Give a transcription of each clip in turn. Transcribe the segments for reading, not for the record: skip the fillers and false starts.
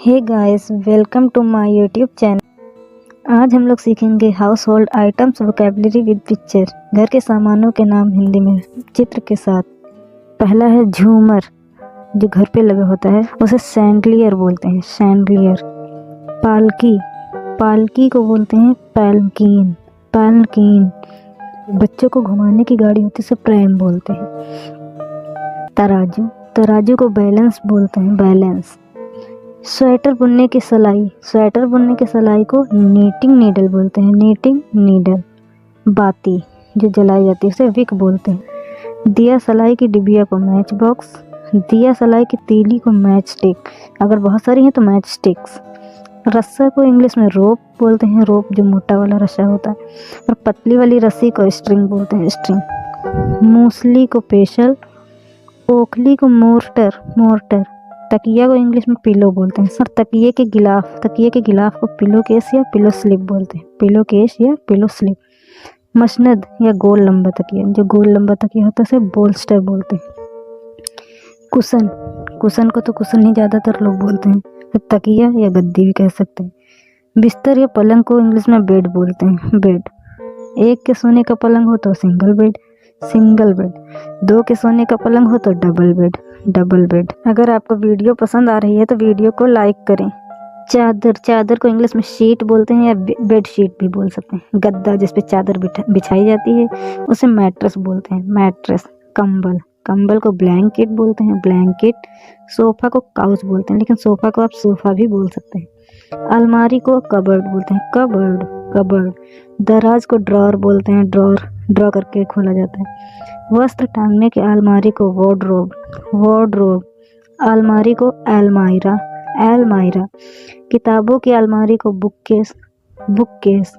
Hey guys, welcome to my YouTube channel. आज हम लोग सीखेंगे household items vocabulary with picture. घर के सामानों के नाम हिंदी में चित्र के साथ। पहला है झूमर, जो घर पे लगा होता है, उसे सैंडलियर बोलते हैं, सैंडलियर। पालकी, पालकी को बोलते हैं पालकीन, पालकीन। बच्चों को घुमाने की गाड़ी होती है, उसे प्रैम बोलते हैं। तराजू, तराजू को बैलेंस बोलते हैं, बैलेंस। स्वेटर बुनने की सिलाई, स्वेटर बुनने की सिलाई को नीटिंग नीडल बोलते हैं, नीटिंग नीडल। बाती, जो जलाई जाती है, उसे विक बोलते हैं। दिया सलाई की डिबिया को मैच बॉक्स, दिया सलाई की तीली को मैच स्टिक, अगर बहुत सारी हैं तो मैच स्टिक्स। रस्सा को इंग्लिश में रोप बोलते हैं, रोप जो मोटा वाला रस्सा होता है, और पतली वाली रस्सी को स्ट्रिंग बोलते हैं, स्ट्रिंग। मूसली को पेशल, ओखली को मोर्टर, मोर्टर। तकिया को इंग्लिश में पिलो बोलते हैं, और तकिए के गिलाफ, तकिए के गिलाफ को पिलो केस या पिलो स्लिप बोलते हैं, पिलो केस या पिलो स्लिप। मसनद या गोल लंबा तकिया, जो गोल लंबा तकिया होता है उसे बोल्स्टर बोलते हैं। कुशन, कुशन को तो कुशन ही ज़्यादातर लोग बोलते हैं, तो तकिया या गद्दी भी कह सकते हैं। बिस्तर या पलंग को इंग्लिश में बेड बोलते हैं, बेड। एक के सोने का पलंग हो तो सिंगल बेड, सिंगल बेड। दो के सोने का पलंग हो तो डबल बेड, डबल बेड। अगर आपको वीडियो पसंद आ रही है तो वीडियो को लाइक करें। चादर, चादर को इंग्लिश में शीट बोलते हैं या बेड शीट भी बोल सकते हैं। गद्दा, जिस पे चादर बिछाई जाती है, उसे मैट्रेस बोलते हैं, मैट्रेस। कंबल, कंबल को ब्लैंकेट बोलते हैं, ब्लैंकेट। सोफा को काउच बोलते हैं, लेकिन सोफा को आप सोफा भी बोल सकते हैं। अलमारी को कबर्ड बोलते हैं, कबर्ड, कबर्ड। दराज को ड्रॉर बोलते हैं, ड्रॉर, ड्रॉ करके खोला जाता है। वस्त्र टांगने की अलमारी को वार्डरोब, वार्डरोब। अलमारी को अलमायरा, अलमायरा। किताबों की अलमारी को बुककेस, बुककेस।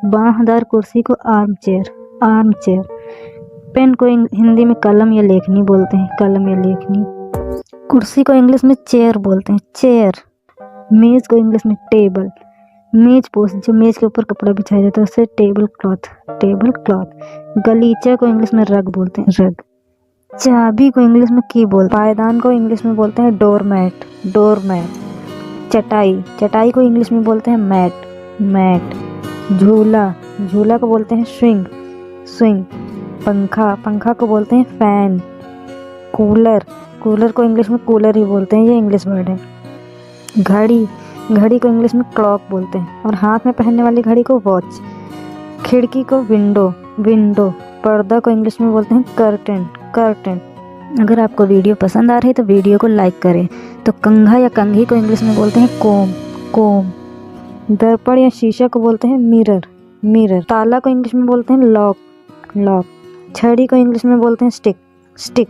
बांहदार कुर्सी को armchair, armchair. Pen को हिंदी में कलम या लेखनी बोलते हैं, कलम या लेखनी। कुर्सी को इंग्लिश में चेयर बोलते हैं, चेयर। मेज को इंग्लिश में टेबल, मेज पोस्ट, जो मेज के ऊपर कपड़ा बिछाया जाता है उसे टेबल क्लॉथ, टेबल क्लॉथ। गलीचा को इंग्लिश में रग बोलते हैं, रग। चाबी को इंग्लिश में की बोलते हैं। पायदान को इंग्लिश में बोलते हैं डोरमैट, डोरमैट। चटाई, चटाई को इंग्लिश में बोलते हैं मैट, मैट। झूला, झूला को बोलते हैं स्विंग, स्विंग। पंखा, पंखा को बोलते हैं फैन। कूलर, कूलर को इंग्लिश में कूलर ही बोलते हैं, ये इंग्लिश वर्ड है। घड़ी, घड़ी को इंग्लिश में क्लॉक बोलते हैं, और हाथ में पहनने वाली घड़ी को वॉच। खिड़की को विंडो, विंडो। पर्दा को इंग्लिश में बोलते हैं कर्टन, कर्टन। अगर आपको वीडियो पसंद आ रही है तो वीडियो को लाइक करें। तो कंघा या कंघी को इंग्लिश में बोलते हैं कोम, कोम। दर्पण या शीशा को बोलते हैं मिरर, मिरर। ताला को इंग्लिश में बोलते हैं लॉक, लॉक। छड़ी को इंग्लिश में बोलते हैं स्टिक, स्टिक।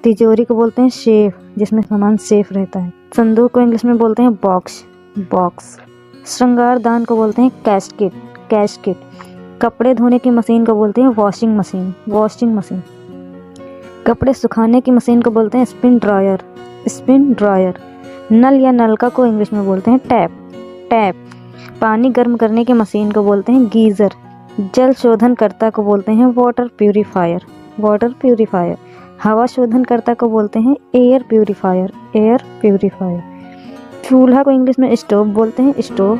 तिजोरी को बोलते हैं शेफ, जिसमें सामान सेफ रहता है। संदूक को इंग्लिश में बोलते हैं बॉक्स, बॉक्स। श्रृंगारदान को बोलते हैं कैस्केट, कैस्केट। कपड़े धोने की मशीन को बोलते हैं वॉशिंग मशीन, वॉशिंग मशीन। कपड़े सुखाने की मशीन को बोलते हैं स्पिन ड्रायर, स्पिन ड्रायर। नल या नलका को इंग्लिश में बोलते हैं टैप, टैप। पानी गर्म करने की मशीन को बोलते हैं गीज़र। जल शोधनकर्ता को बोलते हैं वाटर प्यूरीफायर, वाटर प्यूरीफायर। हवा शोधनकर्ता को बोलते हैं एयर प्यूरीफायर, एयर प्यूरीफायर। चूल्हा को इंग्लिश में स्टोव बोलते हैं, स्टोव।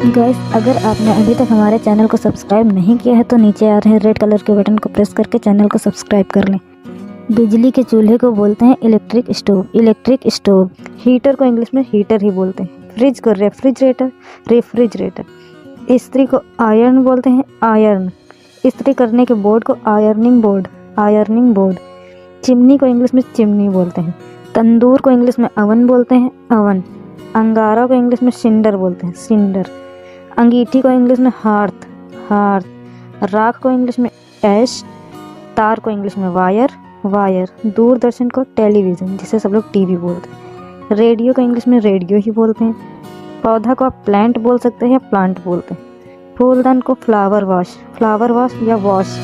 गाइस, अगर आपने अभी तक हमारे चैनल को सब्सक्राइब नहीं किया है तो नीचे आ रहे रेड कलर के बटन को प्रेस करके चैनल को सब्सक्राइब कर लें। बिजली के चूल्हे को बोलते हैं electric stove, electric stove. Heater को इंग्लिश में हीटर ही बोलते हैं। फ्रिज को रेफ्रिजरेटर, रेफ्रिजरेटर। इस्त्री को आयरन बोलते हैं, आयरन। इस्त्री करने के बोर्ड को ironing board, ironing board. Chimney को इंग्लिश में चिमनी बोलते हैं। तंदूर को इंग्लिश में अवन बोलते हैं, अवन। अंगारा को इंग्लिश में सिंडर बोलते हैं, सिंडर। अंगीठी को इंग्लिश में हार्थ, हार्थ। राख को इंग्लिश में ऐश। तार को इंग्लिश में वायर, वायर। दूरदर्शन को टेलीविज़न, जिसे सब लोग टीवी बोलते हैं। रेडियो को इंग्लिश में रेडियो ही बोलते हैं। पौधा को आप प्लांट बोल सकते हैं या प्लांट बोलते हैं। फूलदान को फ्लावर वॉश, फ्लावर वॉश या वॉश।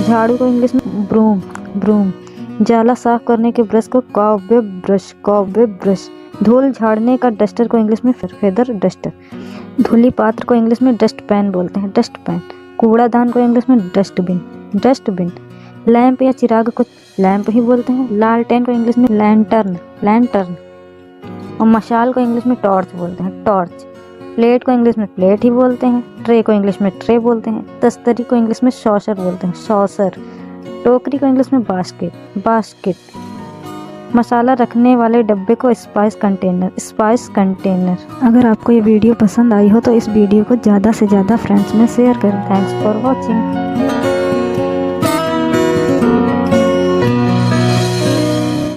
झाड़ू को इंग्लिश में ब्रूम, ब्रूम। जाला साफ करने के ब्रश को कॉबवेब ब्रश, कॉबवेब ब्रश। धूल झाड़ने का डस्टर को इंग्लिश में फेदर डस्टर। धूली पात्र को इंग्लिश में डस्ट पैन बोलते हैं, डस्ट पैन। कूड़ादान को इंग्लिश में डस्टबिन, डस्टबिन। लैंप या चिराग को लैंप ही बोलते हैं। लालटेन को इंग्लिश में लैंटर्न, लैंटर्न। और मशाल को इंग्लिश में टॉर्च बोलते हैं, टॉर्च। प्लेट को इंग्लिश में प्लेट ही बोलते हैं। ट्रे को इंग्लिश में ट्रे बोलते हैं। तस्तरी को इंग्लिश में सॉसर बोलते हैं, सॉसर। टोकरी को इंग्लिश में बास्केट, बास्केट। मसाला रखने वाले डब्बे को स्पाइस कंटेनर, स्पाइस कंटेनर। अगर आपको ये वीडियो पसंद आई हो तो इस वीडियो को ज़्यादा से ज़्यादा फ्रेंड्स में शेयर करें। Thanks for watching.